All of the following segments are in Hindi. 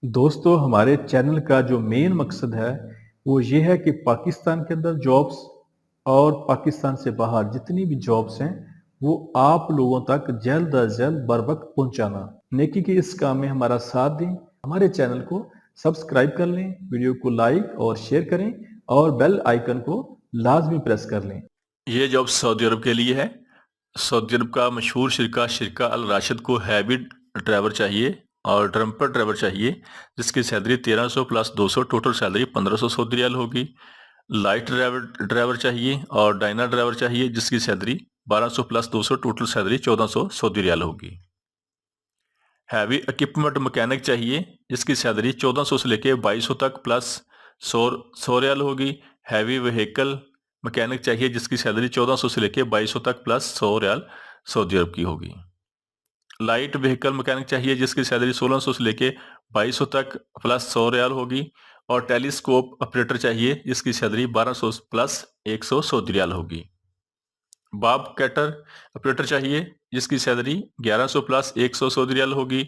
दोस्तों हमारे चैनल का जो मेन मकसद है वो ये है कि पाकिस्तान के अंदर जॉब्स और पाकिस्तान से बाहर जितनी भी जॉब्स हैं वो आप लोगों तक जल्द अज जल्द बर वक्त पहुंचाना। नेकी के इस काम में हमारा साथ दें, हमारे चैनल को सब्सक्राइब कर लें, वीडियो को लाइक और शेयर करें और बेल आइकन को लाजमी प्रेस कर लें। ये जॉब सऊदी अरब के लिए है। सऊदी अरब का मशहूर शिरका अल राशिद को हैवी ड्राइवर चाहिए और ड्रम्पर ड्राइवर चाहिए, जिसकी salary 1300 plus 200, total salary 1500 Saudi riyal होगी। लाइट ड्राइवर चाहिए और डाइनर ड्राइवर चाहिए, जिसकी salary 1200 plus 200, total salary 1400 Saudi riyal होगी। हैवी इक्विपमेंट मैकेनिक चाहिए, जिसकी सैलरी 1400 से लेके 2200 तक प्लस 100 रियाल होगी। हैवी व्हीकल मैकेनिक चाहिए, जिसकी सैलरी 1400 से लेके 2200 तक प्लस 100 रियाल सऊदी अरब की होगी। लाइट व्हीकल मैकेनिक चाहिए, जिसकी सैलरी 1600 से लेके 2200 तक प्लस 100 रियाल होगी। और टेलीस्कोप ऑपरेटर चाहिए, जिसकी सैलरी 1200 प्लस 100 सऊदी रियाल होगी। बाब कैटर ऑपरेटर चाहिए, जिसकी सैलरी 1100 प्लस 100 सऊदी रियाल होगी।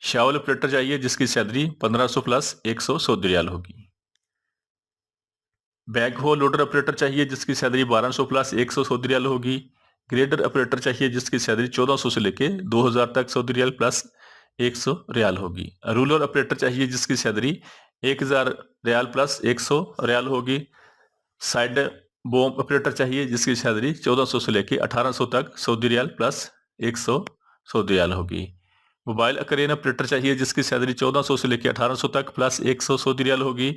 शावल ऑपरेटर चाहिए, जिसकी सैलरी 1500 प्लस 100 सऊदी रियाल होगी। बैक हो लोडर ऑपरेटर चाहिए, जिसकी सैलरी 1200 प्लस 100 सऊदी रियाल होगी। ग्रेडर ऑपरेटर चाहिए, जिसकी सैलरी 1400 से लेके 2000 तक सऊदी रियाल प्लस 100 रियाल होगी। रूलर ऑपरेटर चाहिए, जिसकी सैलरी 1000 रियाल प्लस 100 रियाल होगी। साइड बोम ऑपरेटर चाहिए, जिसकी सैलरी 1400 से लेके 1800 तक Saudi riyal plus 100 Saudi riyal होगी। मोबाइल क्रेन ऑपरेटर चाहिए, जिसकी सैलरी 1400 से लेके 1800 तक प्लस 100 सऊदी रियाल होगी।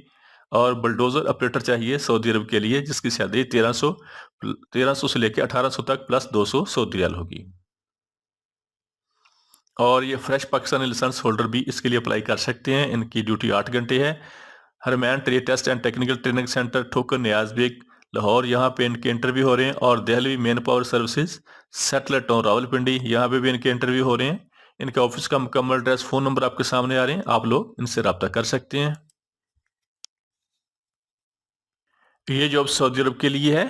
और बुलडोजर ऑपरेटर चाहिए सऊदी अरब के लिए, जिसकी सैलरी 1300 से लेके 1800 तक प्लस 200 सऊदी रियाल होगी। और ये फ्रेश पाकिस्तानी लाइसेंस होल्डर भी इसके लिए अप्लाई कर सकते हैं। इनकी ड्यूटी 8 घंटे है। Harman trade test and technical training centre Thokar Niaz bag Lahore, यहाँ पे इनके इंटरव्यू हो रहे हैं। और Delhi man power services satellite town Rawalpindi, यहाँ पे भी इनके इंटरव्यू हो रहे हैं। इनके ऑफिस का मुकम्मल एड्रेस, फ़ोन नंबर आपके सामने आ रहे हैं, आप लोग इनसे रब्ता कर सकते हैं। ये जॉब सऊदी अरब के लिए है।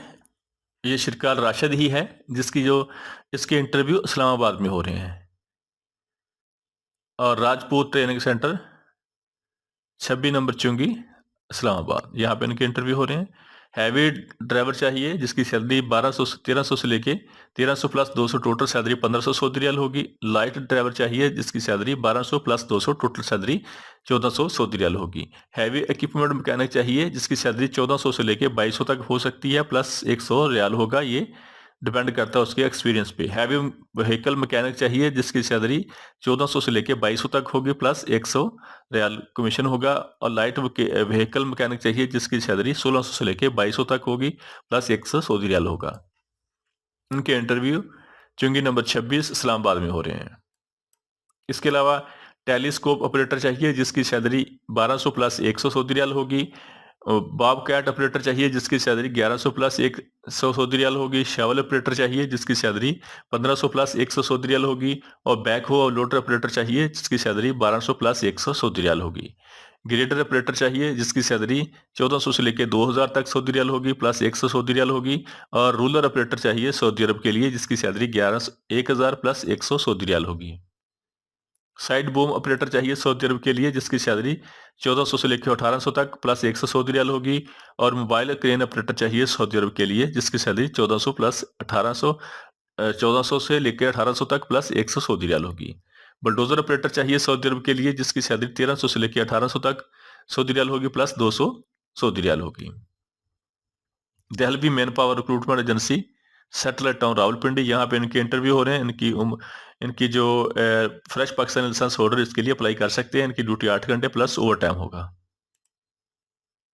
ये शिरका अल राशिद ही है, जिसकी जो इसके इंटरव्यू इस्लामाबाद में हो रहे हैं। और राजपूत ट्रेनिंग सेंटर 26 नंबर चुंगी इस्लामाबाद, यहाँ पे इनके इंटरव्यू हो रहे हैं। हैवी ड्राइवर चाहिए, जिसकी सैलरी 1300 से लेके 1300 plus 200, total salary 1500 Saudi riyal होगी। लाइट ड्राइवर चाहिए, जिसकी salary 1200 plus 200, total salary 1400 Saudi riyal होगी। हैवी इक्विपमेंट मैकेनिक चाहिए, जिसकी सैलरी 1400 से लेके 2200 तक हो सकती है, प्लस 100 रियाल होगा। ये डिपेंड करता है उसके एक्सपीरियंस पे। हैवी व्हीकल मैकेनिक चाहिए, जिसकी सैलरी 1400 से लेके 2200 तक होगी, प्लस 100 रियाल कमीशन होगा। और लाइट व्हीकल मैकेनिक चाहिए, जिसकी सैलरी 1600 से लेके 2200 तक होगी, प्लस 100 सऊदी रियाल होगा। इनके इंटरव्यू चुंगी नंबर 26 इस्लामाबाद में हो रहे हैं। इसके अलावा टेलीस्कोप ऑपरेटर चाहिए, जिसकी सैलरी 1200 प्लस 100 सऊदी रियाल होगी। बॉब कैट ऑपरेटर चाहिए, जिसकी सैलरी 1100 प्लस 100 सऊदी रियाल होगी। शावल ऑपरेटर चाहिए, जिसकी सैलरी 1500 प्लस 100 सऊदी रियाल होगी। और बैक हो और लोडर ऑपरेटर चाहिए, जिसकी सैलरी 1200 प्लस 100 सऊदी रियाल होगी। ग्रेडर ऑपरेटर चाहिए, जिसकी सैलरी 1400 से लेकर 2000 तक सऊदी रियाल होगी, प्लस 100 सऊदी रियाल होगी। और रूलर ऑपरेटर चाहिए सऊदी अरब के लिए, जिसकी सैलरी 1000 प्लस 100 सऊदी रियाल होगी। साइड बूम ऑपरेटर चाहिए सऊदी अरब के लिए, जिसकी सैलरी 1400 से लेकर 1800 तक प्लस 100 सऊदी रियाल होगी। और मोबाइल क्रेन ऑपरेटर चाहिए सऊदी अरब के लिए, जिसकी सैलरी 1400 प्लस 1800 1400 से लेकर 1800 तक प्लस 100 सऊदी रियाल होगी। बुलडोजर ऑपरेटर चाहिए सऊदी अरब के लिए, जिसकी सैलरी 1300 से लेकर 1800 तक सऊदी रियाल होगी, प्लस 200 सऊदी रियाल होगी। Delhi man power recruitment agency satellite town Rawalpindi, यहाँ पे इनके इंटरव्यू हो रहे हैं। इनकी जो फ्रेश पाकिस्तानी लाइसेंस होल्डर इसके लिए अप्लाई कर सकते हैं। इनकी ड्यूटी 8 घंटे प्लस ओवर टाइम होगा।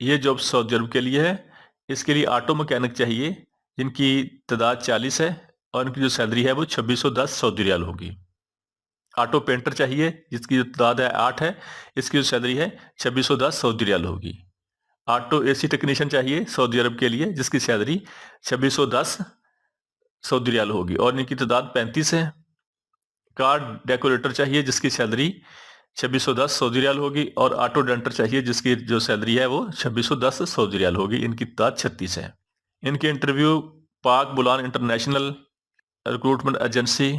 ये जॉब सऊदी अरब के लिए है। इसके लिए ऑटो मैकेनिक चाहिए, जिनकी तादाद 40 है। और इनकी जो सैलरी है वो 2610 सऊदी रियाल होगी। ऑटो पेंटर चाहिए, जिसकी जो तादाद है 8 है। इसकी जो सैलरी है 2610 सऊदी रियाल होगी। ऑटो एसी टेक्नीशियन चाहिए सऊदी अरब के लिए, जिसकी सैलरी 2610 सऊदी रियाल होगी। और इनकी तादाद 35 है। कार डेकोरेटर चाहिए, जिसकी सैलरी 2610 सऊदी रियाल होगी। और ऑटो डेंटर चाहिए, जिसकी जो सैलरी है वो 2610 सऊदी रियाल होगी। इनकी तादाद 36 है। इनके interview Pak Bulan international recruitment agency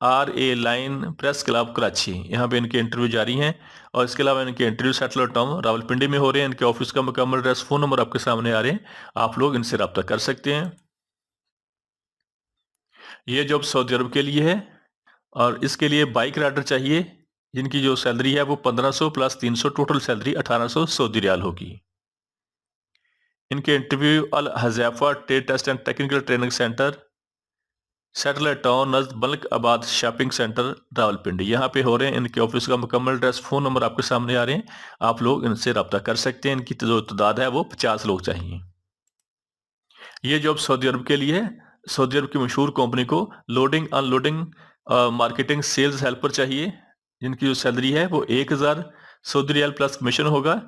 RA लाइन प्रेस क्लब कराची, यहाँ पे इनके इंटरव्यू जारी हैं। और इसके अलावा इनके इंटरव्यू सेटलर टाउन रावलपिंडी में हो रहे हैं। इनके ऑफिस का मुकम्मल एड्रेस, फ़ोन नंबर आपके सामने आ रहे हैं, आप लोग इनसे रब्ता कर सकते हैं। ये जॉब सऊदी अरब के लिए है और इसके लिए बाइक राइडर चाहिए जिनकी जो सैलरी है वो 1500 plus 300, total salary 1800 Saudi riyal होगी। इनके interview Al Huzaifa trade test and technical training centre, satellite town नज़द Malikabad shopping centre Rawalpindi, यहाँ पे हो रहे हैं। इनके ऑफिस का मुकम्मल एड्रेस, फ़ोन नंबर आपके सामने आ रहे हैं, आप लोग इनसे रब्ता कर सकते हैं। इनकी जो तादाद है वो 50 लोग चाहिए। ये जॉब सऊदी अरब के लिए है। सऊदी अरब की मशहूर कंपनी को loading unloading marketing sales helper चाहिए जिनकी जो सैलरी है वो 1000 सऊदी रियाल प्लस कमीशन होगा।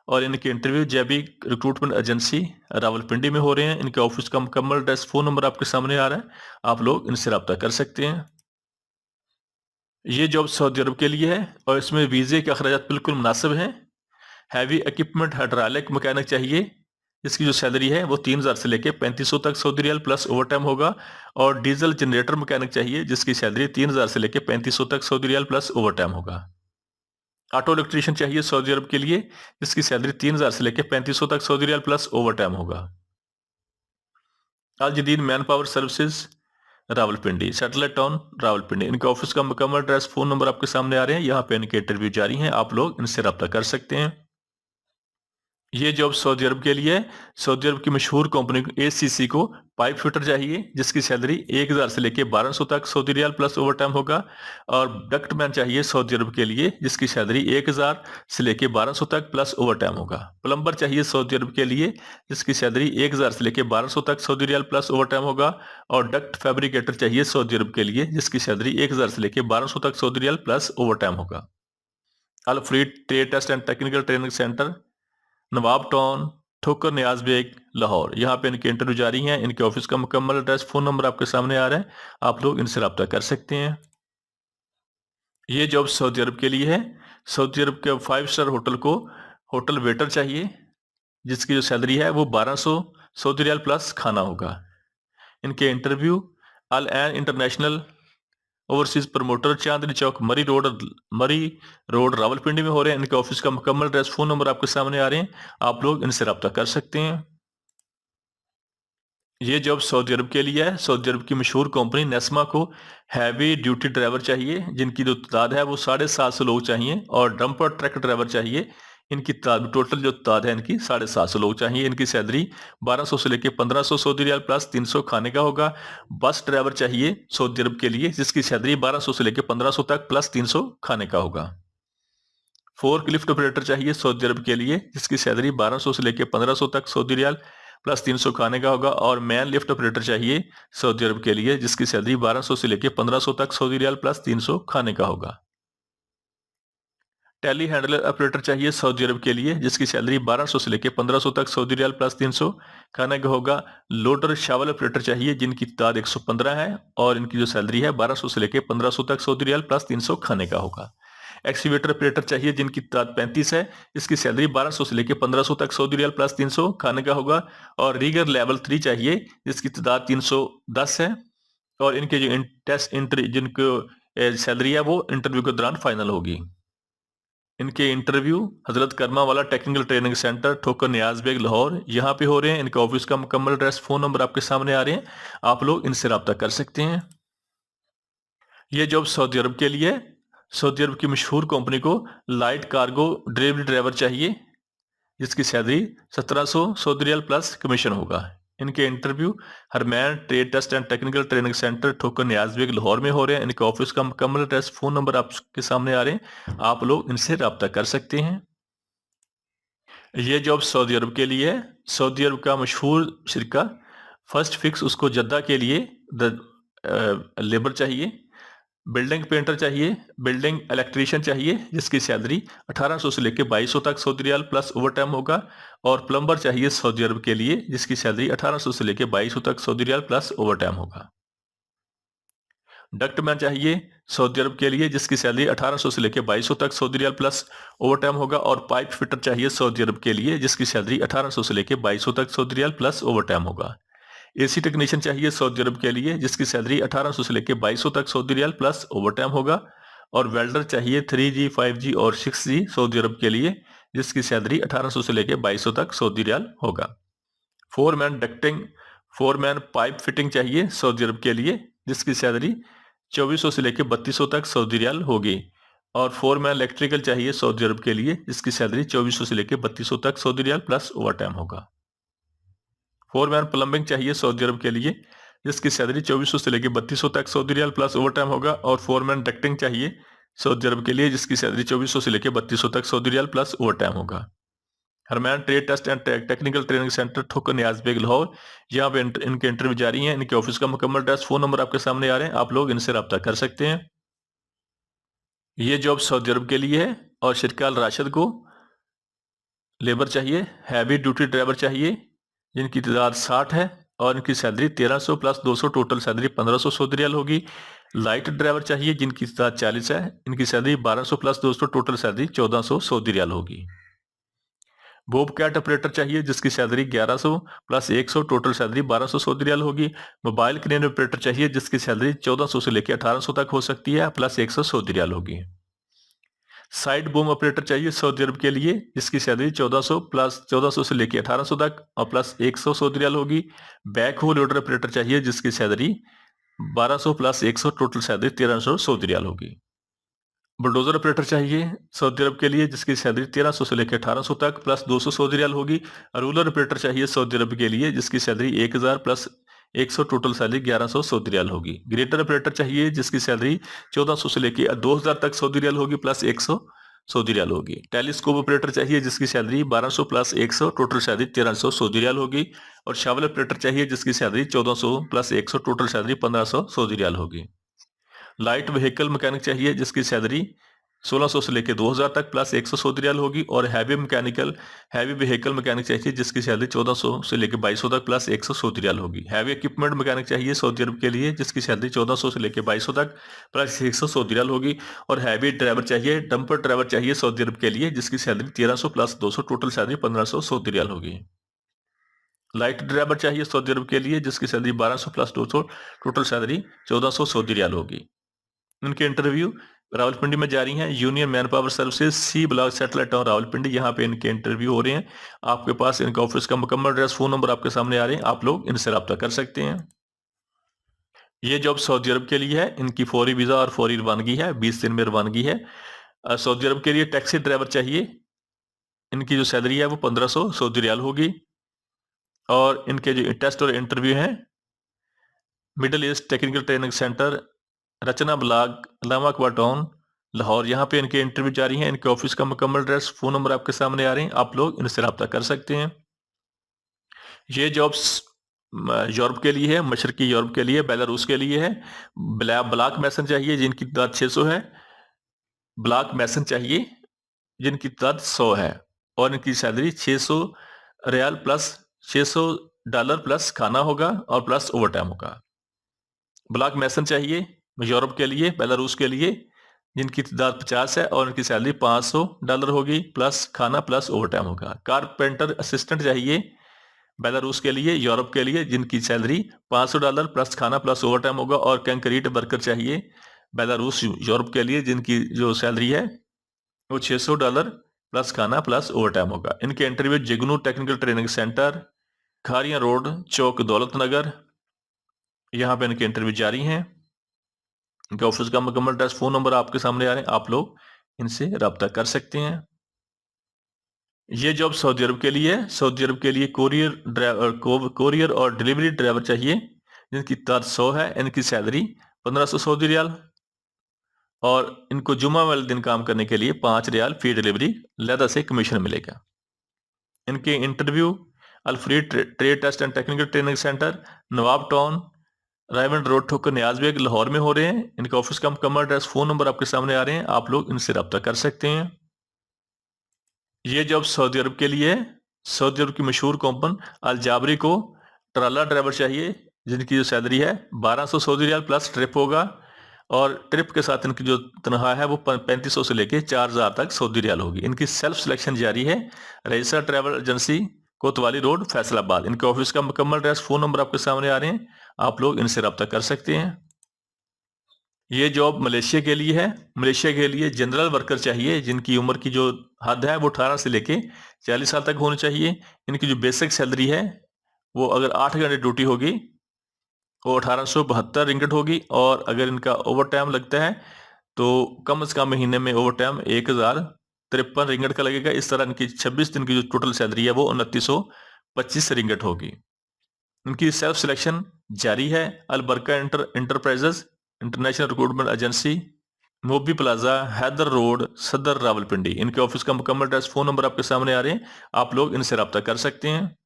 और इनके इंटरव्यू जेबी रिक्रूटमेंट एजेंसी रावलपिंडी में हो रहे हैं। इनके ऑफिस का मुकम्मल एड्रेस, फ़ोन नंबर आपके सामने आ रहा है, आप लोग इनसे रब्ता कर सकते हैं। ये जॉब सऊदी अरब के लिए है और इसमें वीज़े के अखराजात बिल्कुल मुनासिब हैं। हैवी इक्विपमेंट हाइड्रोलिक मैकेनिक चाहिए जिसकी जो सैलरी है वो 3000 से लेके 3500 तक सऊदी रियाल प्लस ओवरटाइम होगा। और डीजल जनरेटर मैकेनिक चाहिए जिसकी सैलरी 3000 से लेके 3500 तक सऊदी रियाल प्लस ओवरटाइम होगा। ऑटो इलेक्ट्रीशियन चाहिए सऊदी अरब के लिए जिसकी सैलरी 3000 से लेके 3500 तक सऊदी रियाल प्लस ओवरटाइम होगा। अल जदीद man power services Rawalpindi, satellite town Rawalpindi, इनके ऑफिस का मुकम्मल एड्रेस, फ़ोन नंबर आपके सामने आ रहे हैं, यहाँ पे इनके इंटरव्यू जारी हैं, आप लोग इनसे रब्ता कर सकते हैं। ये जॉब सऊदी अरब के लिए है। सऊदी अरब की मशहूर कंपनी ACC को पाइप फिटर चाहिए जिसकी सैलरी 1000 से लेके 1200 तक सऊदी रियाल प्लस ओवरटाइम होगा। और डक्टमैन चाहिए सऊदी अरब के लिए जिसकी सैलरी 1000 से लेके 1200 तक प्लस ओवरटाइम होगा। प्लम्बर चाहिए सऊदी अरब के लिए जिसकी सैलरी 1000 से लेके 1200 तक सऊदी रियाल प्लस ओवरटाइम होगा। और डक्ट फैब्रिकेटर चाहिए सऊदी अरब के लिए जिसकी सैलरी 1000 से लेके 1200 तक सऊदी रियाल प्लस ओवरटाइम होगा। अल फ्रीड trade test and technical training centre, Nawab town, Thokar Niaz bag, Lahore, यहाँ पे इनके इंटरव्यू जारी हैं। इनके ऑफिस का मुकम्मल एड्रेस, फ़ोन नंबर आपके सामने आ रहा है, आप लोग इनसे रब्ता कर सकते हैं। ये जॉब सऊदी अरब के लिए है। सऊदी अरब के 5 स्टार होटल को होटल वेटर चाहिए जिसकी जो सैलरी है वो 1200 सऊदी रियाल प्लस खाना होगा। इनके इंटरव्यू अल एन international overseas promoter, Chandni Chowk, Murree road Rawalpindi में हो रहे हैं। इनके ऑफिस का मुकम्मल एड्रेस, फ़ोन नंबर आपके सामने आ रहे हैं, आप लोग इनसे रब्ता कर सकते हैं। ये जॉब सऊदी अरब के लिए है। सऊदी अरब की मशहूर कंपनी नेस्मा को हैवी ड्यूटी ड्राइवर चाहिए जिनकी जो तादाद है वो 750 लोग चाहिए। और डंपर ट्रक ड्राइवर चाहिए, इनकी तादाद टोटल जो तादाद है इनकी 750 लोग चाहिए। इनकी सैलरी 1200 से लेके 1500 सऊदी रियाल प्लस 300 खाने का होगा। बस ड्राइवर चाहिए सऊदी अरब के लिए जिसकी सैलरी 1200 से लेके 1500 तक प्लस 300 खाने का होगा। फोर्क लिफ्ट ऑपरेटर चाहिए सऊदी अरब के लिए जिसकी सैलरी 1200 से लेके 1500 तक सऊदी रियाल प्लस 300 खाने का होगा। और मैन लिफ्ट ऑपरेटर चाहिए सऊदी अरब के लिए जिसकी सैलरी 1200 से लेके 1500 तक सऊदी रियाल प्लस 300 खाने का होगा। टेली हैंडलर ऑपरेटर चाहिए सऊदी अरब के लिए जिसकी सैलरी 1200 से लेके 1500 तक सऊदी रियाल प्लस 300 खाने का होगा। लोडर शावल ऑपरेटर चाहिए जिनकी तादाद 115 है और इनकी जो सैलरी है 1200 से लेके 1500 तक सऊदी रियाल प्लस 300 खाने का होगा। एक्सीवेटर ऑपरेटर चाहिए जिनकी तादाद 35 है, इसकी सैलरी 1200 से लेके 1500 तक सऊदी रियाल प्लस 300 खाने का होगा। और रीगर लेवल 3 चाहिए जिसकी तादाद 310 है और इनके जो टेस्ट जिनको सैलरी है वो इंटरव्यू के दौरान फाइनल होगी। इनके इंटरव्यू हजरत करमा वाला technical training centre, Thokar Niaz bag, Lahore, यहाँ पे हो रहे हैं। इनके ऑफिस का मुकम्मल एड्रेस, फ़ोन नंबर आपके सामने आ रहे हैं, आप लोग इनसे रब्ता कर सकते हैं। ये जॉब सऊदी अरब के लिए है। सऊदी अरब की मशहूर कंपनी को लाइट कार्गो डिलीवरी ड्राइवर चाहिए जिसकी salary 1700 Saudi riyal plus commission होगा। इनके इंटरव्यू हरमैन trade test and technical training centre, Thokar Niaz bag, Lahore में हो रहे हैं। इनके ऑफिस का मुकम्मल एड्रेस, फ़ोन नंबर आपके सामने आ रहे हैं, आप लोग इनसे रब्ता कर सकते हैं। ये जॉब सऊदी अरब के लिए है। सऊदी अरब का मशहूर शिरका फर्स्ट फिक्स, उसको जद्दा के लिए लेबर चाहिए। बिल्डिंग पेंटर चाहिए, बिल्डिंग इलेक्ट्रीशियन चाहिए जिसकी सैलरी 1800 से लेके 2200 तक सऊदी रियाल प्लस ओवरटाइम होगा। और प्लम्बर चाहिए सऊदी अरब के लिए जिसकी सैलरी 1800 से लेके 2200 तक सऊदी रियाल प्लस ओवरटाइम होगा। डक्टमैन चाहिए सऊदी अरब के लिए जिसकी सैलरी 1800 से लेके 2200 तक सऊदी रियाल प्लस ओवरटाइम होगा। और पाइप फिटर चाहिए सऊदी अरब के लिए जिसकी सैलरी 1800 से लेके 2200 तक सऊदी रियाल प्लस ओवरटाइम होगा। एसी टेक्नीशियन चाहिए सऊदी अरब के लिए जिसकी सैलरी 1800 से लेके 2200 तक Saudi riyal plus over time होगा। और वेल्डर चाहिए 3G 5G और 6G सऊदी अरब के लिए जिसकी सैलरी 1800 से लेके 2200 तक सऊदी रियाल होगा। Foreman ducting, foreman pipe fitting चाहिए सऊदी अरब के लिए जिसकी सैलरी 2400 से लेके 3200 तक सऊदी रियाल होगी। और फोरमैन इलेक्ट्रिकल चाहिए सऊदी अरब के लिए जिसकी सैलरी 2400 से लेके 3200 तक Saudi riyal plus over time होगा। फोरमैन प्लम्बिंग चाहिए सऊदी अरब के लिए जिसकी सैलरी 2400 से लेके 3200 तक Saudi riyal plus over time होगा। और फोरमैन डक्टिंग चाहिए सऊदी अरब के लिए जिसकी सैलरी 2400 से लेके 3200 तक Saudi riyal plus over time होगा। Harman trade test and technical training centre Thokar Niaz bag Lahore, यहाँ पे इनके इंटरव्यू जारी हैं। इनके ऑफिस का मुकम्मल एड्रेस, फोन नंबर आपके सामने आ रहे हैं, आप लोग इनसे रब्ता कर सकते हैं। ये जॉब सऊदी अरब के लिए है और शिरकाल राशिद को लेबर चाहिए, हैवी ड्यूटी ड्राइवर चाहिए जिनकी तादाद 60 है और इनकी salary 1300 plus 200 total salary 1500 Saudi riyal होगी। लाइट ड्राइवर चाहिए जिनकी तादाद 40 है, इनकी salary 1200 plus 200 total salary 1400 Saudi riyal होगी। बोब कैट ऑपरेटर चाहिए जिसकी salary 1100 plus 100 total salary 1200 Saudi riyal होगी। मोबाइल क्रेन ऑपरेटर चाहिए जिसकी सैलरी 1400 से लेकर 1800 तक हो सकती है प्लस 100 सऊदी रियाल होगी। साइड बूम ऑपरेटर चाहिए सऊदी अरब के लिए जिसकी सैलरी 1400 प्लस 1400 से लेकर 1800 तक और प्लस 100 सऊदी रियाल होगी। बैक होल लोडर ऑपरेटर चाहिए जिसकी salary 1200 plus 100 total salary 1300 Saudi riyal होगी। बुलडोजर ऑपरेटर चाहिए सऊदी अरब के लिए जिसकी सैलरी 1300 से लेकर 1800 तक प्लस 200 सऊदी रियाल होगी। रूलर ऑपरेटर चाहिए सऊदी अरब के लिए जिसकी salary 1000 plus 100 total salary 1100 Saudi riyal होगी। ग्रेटर ऑपरेटर चाहिए जिसकी सैलरी 1400 से लेकर 2000 तक सऊदी रियाल होगी प्लस 100 सऊदी रियाल होगी। टेलीस्कोप ऑपरेटर चाहिए जिसकी salary 1200 plus 100 total salary 1300 Saudi riyal होगी। और शावल ऑपरेटर चाहिए जिसकी salary 1400 plus 100 total salary 1500 Saudi riyal होगी। लाइट व्हीकल मैकेनिक चाहिए जिसकी सैलरी 1600 से लेकर 2000 तक प्लस 100 सऊदी रियाल होगी। और हैवी व्हीकल मैकेनिक चाहिए जिसकी सैलरी 1400 से लेकर 2200 तक प्लस 100 सऊदी रियाल होगी। हैवी इक्विपमेंट मैकेनिक चाहिए सऊदी अरब के लिए जिसकी सैलरी 1400 से लेकर 2200 तक प्लस 100 सऊदी रियाल होगी। और हैवी ड्राइवर चाहिए, डंपर ड्राइवर चाहिए सऊदी अरब के लिए जिसकी salary 1300 plus 200 total salary 1500 Saudi riyal होगी। लाइट ड्राइवर चाहिए सऊदी अरब के लिए जिसकी salary 1200 plus 200 total salary 1400 Saudi riyal होगी। इनके इंटरव्यू रावलपिंडी में जारी हैं। Union man power services C block satellite town Rawalpindi, यहाँ पे इनके इंटरव्यू हो रहे हैं। आपके पास इनका ऑफिस का मुकम्मल एड्रेस, फोन नंबर आपके सामने आ रहे हैं, आप लोग इनसे रब्ता कर सकते हैं। ये जॉब सऊदी अरब के लिए है। इनकी फौरी वीजा और फौरी रवानगी है, 20 दिन में रवानगी है। सऊदी अरब के लिए टैक्सी ड्राइवर चाहिए, इनकी जो सैलरी है वो 1500 सऊदी रियाल होगी। और इनके जो टेस्ट और इंटरव्यू हैं middle east technical training centre Rachna block लामाकवा टाउन लाहौर, यहाँ पे इनके इंटरव्यू जारी हैं। इनके ऑफिस का मुकम्मल एड्रेस, फोन नंबर आपके सामने आ रहे हैं, आप लोग इनसे रब्ता कर सकते हैं। ये जॉब्स यूरोप के लिए है, मशरकी यूरोप के लिए, बेलारूस के लिए है। ब्लॉक मैसन चाहिए जिनकी तादाद 600 है, ब्लॉक मैसन चाहिए जिनकी तादाद 100 है। और इनकी सैलरी 600 रियाल प्लस $600 प्लस खाना होगा और प्लस ओवर टाइम होगा। ब्लॉक मैसन चाहिए यूरोप के लिए, बेलारूस के लिए जिनकी तादाद 50 है और इनकी सैलरी $500 होगी प्लस खाना प्लस ओवर टाइम होगा। कारपेंटर असिस्टेंट चाहिए बेलारूस के लिए, यूरोप के लिए जिनकी सैलरी $500 प्लस खाना प्लस ओवर टाइम होगा। और कंक्रीट वर्कर चाहिए बेलारूस यूरोप के लिए जिनकी जो सैलरी है वो $600 प्लस खाना प्लस ओवर टाइम होगा। इनके इंटरव्यू जिगनू टेक्निकल ट्रेनिंग सेंटर खारिया रोड चौक दौलत नगर, यहाँ पे इनके इंटरव्यू जारी हैं। इनके ऑफिस का मुकम्मल एड्रेस, फोन नंबर आपके सामने आ रहे हैं, आप लोग इनसे रब्ता कर सकते हैं। ये जॉब सऊदी अरब के लिए है। सऊदी अरब के लिए कोरियर और डिलीवरी ड्राइवर चाहिए जिनकी तादाद 100 है। इनकी सैलरी 1500 सऊदी रियाल और इनको जुमा वाले दिन काम करने के लिए 5 रियाल फी डिलीवरी लहदा से कमीशन मिलेगा। इनके interview Alfred trade test and technical training centre Nawab town Raiwind road Thokar Niaz bag Lahore में हो रहे हैं। इनके ऑफिस का मुकम्मल एड्रेस, फोन नंबर आपके सामने आ रहे हैं, आप लोग इनसे रब्ता कर सकते हैं। ये जॉब सऊदी अरब के लिए है। सऊदी अरब की मशहूर कंपनी अल जाबरी को ट्राला ड्राइवर चाहिए जिनकी जो सैलरी है 1200 सऊदी रियाल प्लस ट्रिप होगा। और ट्रिप के साथ इनकी जो तनख्वाह है वो 3500 से लेके 4000 तक सऊदी रियाल होगी। इनकी सेल्फ सिलेक्शन जारी है। रईसा ट्रैवल एजेंसी कोतवाली रोड, फैसलाबाद। इनके ऑफिस का मुकम्मल एड्रेस, फोन नंबर आपके सामने आ रहे हैं, आप लोग इनसे रब्ता कर सकते हैं। ये जॉब मलेशिया के लिए है। मलेशिया के लिए जनरल वर्कर चाहिए जिनकी उम्र की जो हद है वो 18 से लेके 40 साल तक होनी चाहिए। इनकी जो बेसिक सैलरी है वो अगर 8 घंटे ड्यूटी होगी वो 1872 रिंगट होगी, और अगर इनका ओवर टाइम लगता है तो कम से कम महीने में ओवर टाइम 1053 रिंगट का लगेगा। इस तरह इनकी 26 दिन की जो टोटल सैलरी है वो 2925 रिंगट होगी। इनकी सेल्फ सिलेक्शन जारी है। अलबरका enterprises international recruitment agency, Mobi plaza, Haider road, Saddar, Rawalpindi. इनके ऑफिस का मुकम्मल एड्रेस, फोन नंबर आपके सामने आ रहे हैं, आप लोग इनसे रब्ता कर सकते हैं।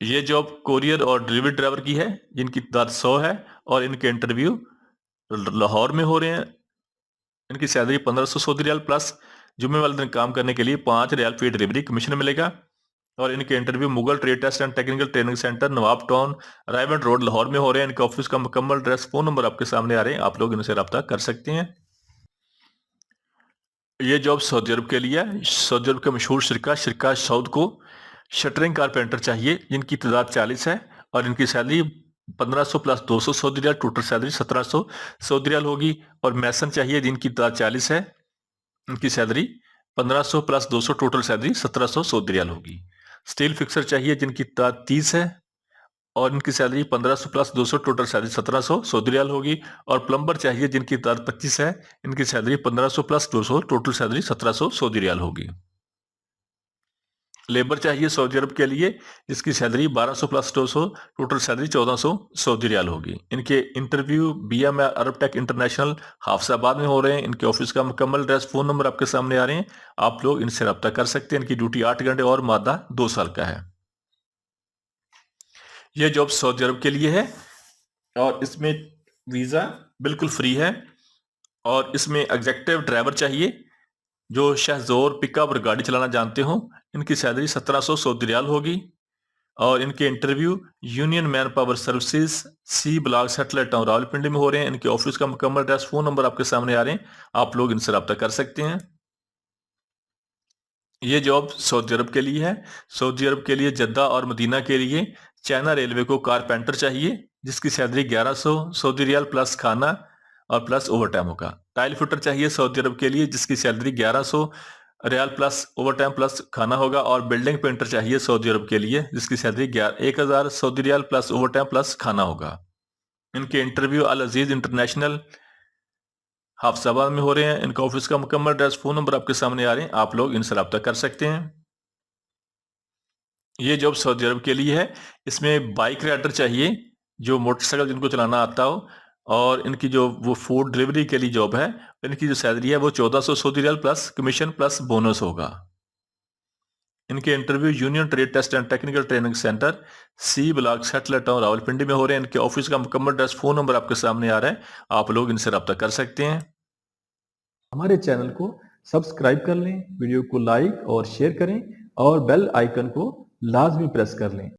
ये जॉब कोरियर और डिलीवरी ड्राइवर की है जिनकी तादाद 100 है, और इनके इंटरव्यू लाहौर में हो रहे हैं। इनकी सैलरी 1500 सऊदी रियाल प्लस जुम्मे वाले दिन काम करने के लिए 5 रियाल फी डिलीवरी कमीशन मिलेगा। और इनके interview Mughal trade test and technical training centre, Nawab town, Raiwind road, Lahore में हो रहे हैं। इनके ऑफिस का मुकम्मल एड्रेस, फोन नंबर आपके सामने आ रहे हैं, आप लोग इनसे रब्ता कर सकते हैं। ये जॉब सऊदी अरब के लिए है। सऊदी अरब का मशहूर शिरका सऊद को शटरिंग कारपेंटर चाहिए जिनकी तादाद 40 है, और इनकी salary 1500 plus 200 Saudi riyal, total salary 1700 Saudi riyal होगी। और मैसन चाहिए जिनकी तादाद 40 है, इनकी salary 1500 plus 200, total salary 1700 Saudi riyal होगी। स्टील फिक्सर चाहिए जिनकी तादाद 30 है, और इनकी salary 1500 plus 200, total salary 1700 Saudi riyal होगी। और प्लम्बर चाहिए जिनकी तादाद 25 है, इनकी salary 1500 plus 200, total salary 1700 Saudi riyal होगी। लेबर चाहिए सऊदी अरब के लिए जिसकी salary 1200 plus 200, total salary 1400 Saudi riyal होगी। इनके interview BM Arab tech international Hafizabad में हो रहे हैं। इनके ऑफिस का मुकम्मल एड्रेस, फोन नंबर आपके सामने आ रहे हैं, आप लोग इनसे रब्ता कर सकते हैं। इनकी ड्यूटी 8 घंटे और मादा 2 साल का है। यह जॉब सऊदी अरब के लिए है और इसमें वीज़ा बिल्कुल फ्री है। और इसमें एग्जेक्टिव ड्राइवर चाहिए जो शहजोर पिकअप और गाड़ी चलाना जानते हो। इनकी सैलरी 1700 सऊदी रियाल होगी। और इनके interview union man power services, C block, satellite town, Rawalpindi में हो रहे हैं। इनके ऑफिस का मुकम्मल एड्रेस, फोन नंबर आपके सामने आ रहे हैं, आप लोग इनसे रब्ता कर सकते हैं। ये जॉब सऊदी अरब के लिए है। सऊदी अरब के लिए जद्दा और मदीना के लिए चाइना रेलवे को कारपेंटर चाहिए जिसकी सैलरी 1100 सऊदी रियाल प्लस खाना और प्लस ओवर टाइम होगा। टाइल फिटर चाहिए सऊदी अरब के लिए जिसकी salary 1100 riyal plus over time plus खाना होगा। और बिल्डिंग पेंटर चाहिए सऊदी अरब के लिए जिसकी salary 1000 Saudi riyal plus over time plus खाना होगा। इनके इंटरव्यू अल अजीज इंटरनेशनल हाफसाबाद में हो रहे हैं। इनका ऑफिस का मुकम्मल एड्रेस, फोन नंबर आपके सामने आ रहे हैं, आप लोग इनसे रब्ता कर सकते हैं। ये जॉब सऊदी अरब के लिए है। इसमें बाइक राइडर चाहिए जो मोटरसाइकिल जिनको चलाना आता हो। और इनकी जो वो फूड डिलीवरी के लिए जॉब है, इनकी जो सैलरी है वो 1400 Saudi riyal plus commission plus bonus होगा। इनके interview union trade test and technical training centre, C block, satellite town, Rawalpindi में हो रहे हैं। इनके ऑफिस का मुकम्मल एड्रेस, फोन नंबर आपके सामने आ रहा है, आप लोग इनसे रब्ता कर सकते हैं। हमारे चैनल को सब्सक्राइब कर लें, वीडियो को लाइक और शेयर करें और बेल आइकन को लाजमी प्रेस कर लें।